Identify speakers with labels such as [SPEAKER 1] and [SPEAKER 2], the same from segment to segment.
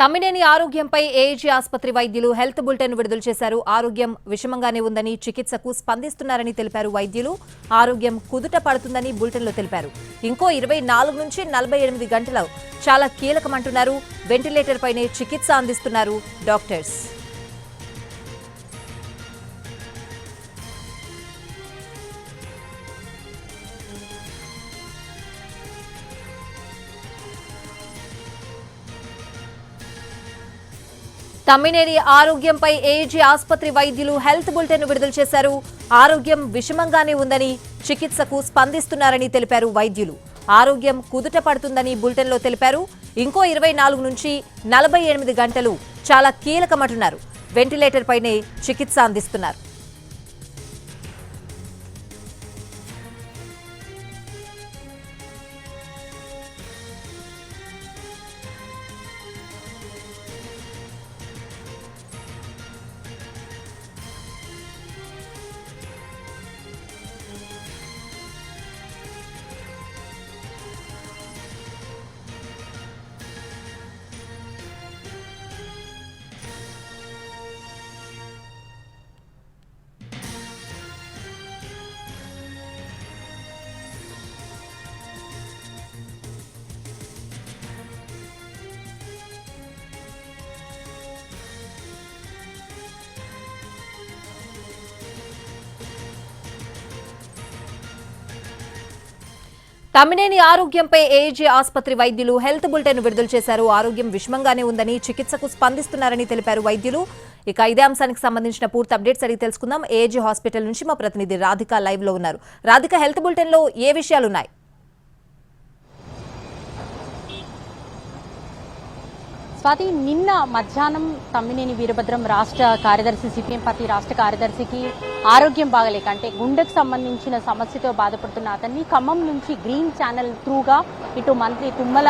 [SPEAKER 1] తమ్మినేని ఆరోగ్యంపై ఏఐజీ ఆసుపత్రి వైద్యులు హెల్త్ బులెటిన్ విడుదల చేశారు. ఆరోగ్యం విషమంగానే ఉందని, చికిత్సకు స్పందిస్తున్నారని తెలిపారు వైద్యులు. ఆరోగ్యం కుదుట పడుతుందని బులెటిన్లో తెలిపారు. ఇంకో 24 నుంచి 48 గంటలు చాలా కీలకమంటున్నారు. వెంటిలేటర్ పైనే చికిత్స అందిస్తున్నారు డాక్టర్స్. తమ్మినేని ఆరోగ్యంపై ఏఐజీ ఆసుపత్రి వైద్యులు హెల్త్ బులెటిన్ విడుదల చేశారు. ఆరోగ్యం విషమంగానే ఉందని, చికిత్సకు స్పందిస్తున్నారని తెలిపారు వైద్యులు. ఆరోగ్యం కుదుట పడుతుందని బులెటిన్లో తెలిపారు. ఇంకో 24 నుంచి 48 గంటలు చాలా కీలకమంటున్నారు. వెంటిలేటర్ పైనే చికిత్స అందిస్తున్నారు. తమ్మినేని ఆరోగ్యంపై ఏఐజీ ఆసుపత్రి వైద్యులు హెల్త్ బులెటిన్ విడుదల చేశారు. ఆరోగ్యం విషమంగానే ఉందని, చికిత్సకు స్పందిస్తున్నారని తెలిపారు వైద్యులు. ఇక ఇదే అంశానికి సంబంధించిన పూర్తి అప్డేట్స్ అడిగి తెలుసుకుందాం. ఏఐజీ హాస్పిటల్ నుంచి మా ప్రతినిధి రాధిక లైవ్ లో ఉన్నారు. రాధిక, హెల్త్ బులెటిన్ లో ఏ విషయాలున్నాయి?
[SPEAKER 2] స్వాతి, నిన్న మధ్యాహ్నం తమ్మినేని వీరభద్రం రాష్ట్ర కార్యదర్శి, సిపిఎం పార్టీ రాష్ట్ర కార్యదర్శికి ఆరోగ్యం బాగలేక, అంటే గుండెకు సంబంధించిన సమస్యతో బాధపడుతున్న అతన్ని ఖమ్మం నుంచి గ్రీన్ ఛానల్ త్రూగా ఇటు మంత్రి తుమ్మల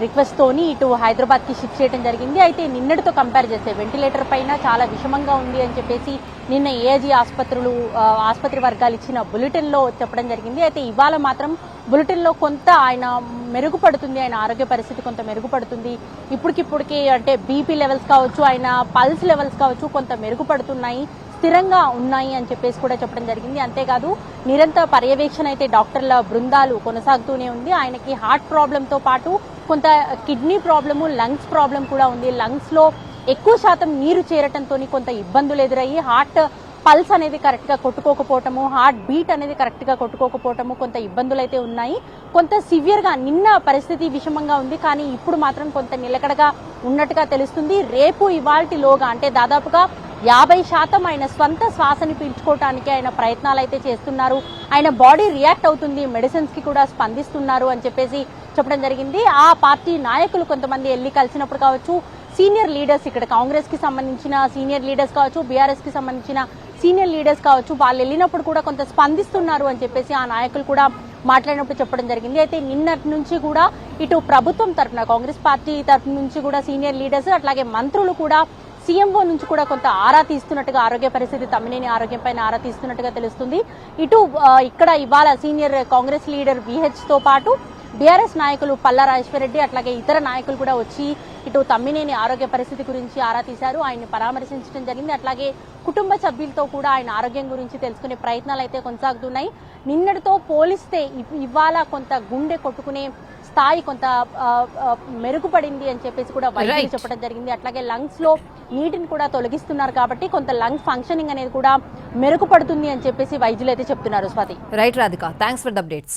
[SPEAKER 2] రిక్వెస్ట్ తోని ఇటు హైదరాబాద్ కి షిఫ్ట్ చేయడం జరిగింది. అయితే నిన్నటితో కంపేర్ చేస్తే వెంటిలేటర్ పైన చాలా విషమంగా ఉంది అని చెప్పేసి నిన్న ఏఐజీ ఆసుపత్రి వర్గాలు ఇచ్చిన బులెటిన్ లో చెప్పడం జరిగింది. అయితే ఇవాళ మాత్రం బులెటిన్ లో కొంత ఆయన మెరుగుపడుతుంది, ఆయన ఆరోగ్య పరిస్థితి కొంత మెరుగుపడుతుంది, ఇప్పటికిప్పటికి అంటే బీపీ లెవెల్స్ కావచ్చు, ఆయన పల్స్ లెవెల్స్ కావచ్చు కొంత మెరుగుపడుతున్నాయి, స్థిరంగా ఉన్నాయి అని చెప్పేసి కూడా చెప్పడం జరిగింది. అంతేకాదు నిరంతర పర్యవేక్షణ అయితే డాక్టర్ల బృందాలు కొనసాగుతూనే ఉంది. ఆయనకి హార్ట్ ప్రాబ్లంతో పాటు కొంత కిడ్నీ ప్రాబ్లము, లంగ్స్ ప్రాబ్లం కూడా ఉంది. లంగ్స్ లో ఎక్కువ శాతం నీరు చేరటంతో కొంత ఇబ్బందులు ఎదురయ్యి హార్ట్ పల్స్ అనేది కరెక్ట్ గా కొట్టుకోకపోవటము, హార్ట్ బీట్ అనేది కరెక్ట్ గా కొట్టుకోకపోవటము, కొంత ఇబ్బందులు అయితే ఉన్నాయి. కొంత సివియర్ గా నిన్న పరిస్థితి విషమంగా ఉంది, కానీ ఇప్పుడు మాత్రం కొంత నిలకడగా ఉన్నట్టుగా తెలుస్తుంది. రేపు ఇవాల్టిలోగా అంటే దాదాపుగా 50% ఆయన స్వంత శ్వాసని పీల్చుకోవటానికి ఆయన ప్రయత్నాలు అయితే చేస్తున్నారు. ఆయన బాడీ రియాక్ట్ అవుతుంది, మెడిసిన్స్ కి కూడా స్పందిస్తున్నారు అని చెప్పేసి చెప్పడం జరిగింది. ఆ పార్టీ నాయకులు కొంతమంది వెళ్లి కలిసినప్పుడు కావచ్చు, సీనియర్ లీడర్స్ ఇక్కడ కాంగ్రెస్ కి సంబంధించిన సీనియర్ లీడర్స్ కావచ్చు, బీఆర్ఎస్ కి సంబంధించిన సీనియర్ లీడర్స్ కావచ్చు, వాళ్ళు వెళ్ళినప్పుడు కూడా కొంత స్పందిస్తున్నారు అని చెప్పేసి ఆ నాయకులు కూడా మాట్లాడినప్పుడు చెప్పడం జరిగింది. అయితే నిన్నటి నుంచి కూడా ఇటు ప్రభుత్వం తరఫున, కాంగ్రెస్ పార్టీ తరఫు నుంచి కూడా సీనియర్ లీడర్స్ అట్లాగే మంత్రులు కూడా సీఎంఓ నుంచి కూడా కొంత ఆరా తీస్తున్నట్టుగా, ఆరోగ్య పరిస్థితి తమ్మినేని ఆరోగ్యం పైన ఆరా తీస్తున్నట్టుగా తెలుస్తుంది. ఇటు ఇక్కడ ఇవాళ సీనియర్ కాంగ్రెస్ లీడర్ విహెచ్ తో పాటు బీఆర్ఎస్ నాయకులు పల్లా రాజేశ్వరరెడ్డి అట్లాగే ఇతర నాయకులు కూడా వచ్చి ఇటు తమ్మినేని ఆరోగ్య పరిస్థితి గురించి ఆరా తీశారు, ఆయన్ని పరామర్శించడం జరిగింది. అట్లాగే కుటుంబ సభ్యులతో కూడా ఆయన ఆరోగ్యం గురించి తెలుసుకునే ప్రయత్నాలు అయితే కొనసాగుతున్నాయి. నిన్నటితో పోలిస్తే ఇవాళ కొంత గుండె కొట్టుకునే స్థాయి కొంత మెరుగుపడింది అని చెప్పేసి కూడా వైద్యులు చెప్పడం జరిగింది. అట్లాగే లంగ్స్ లో నీటిని కూడా తొలగిస్తున్నారు కాబట్టి కొంత లంగ్స్ ఫంక్షనింగ్ అనేది కూడా మెరుగుపడుతుంది అని చెప్పేసి వైద్యులు అయితే చెప్తున్నారు. Swathi.
[SPEAKER 1] Right Radhika, thanks for the updates.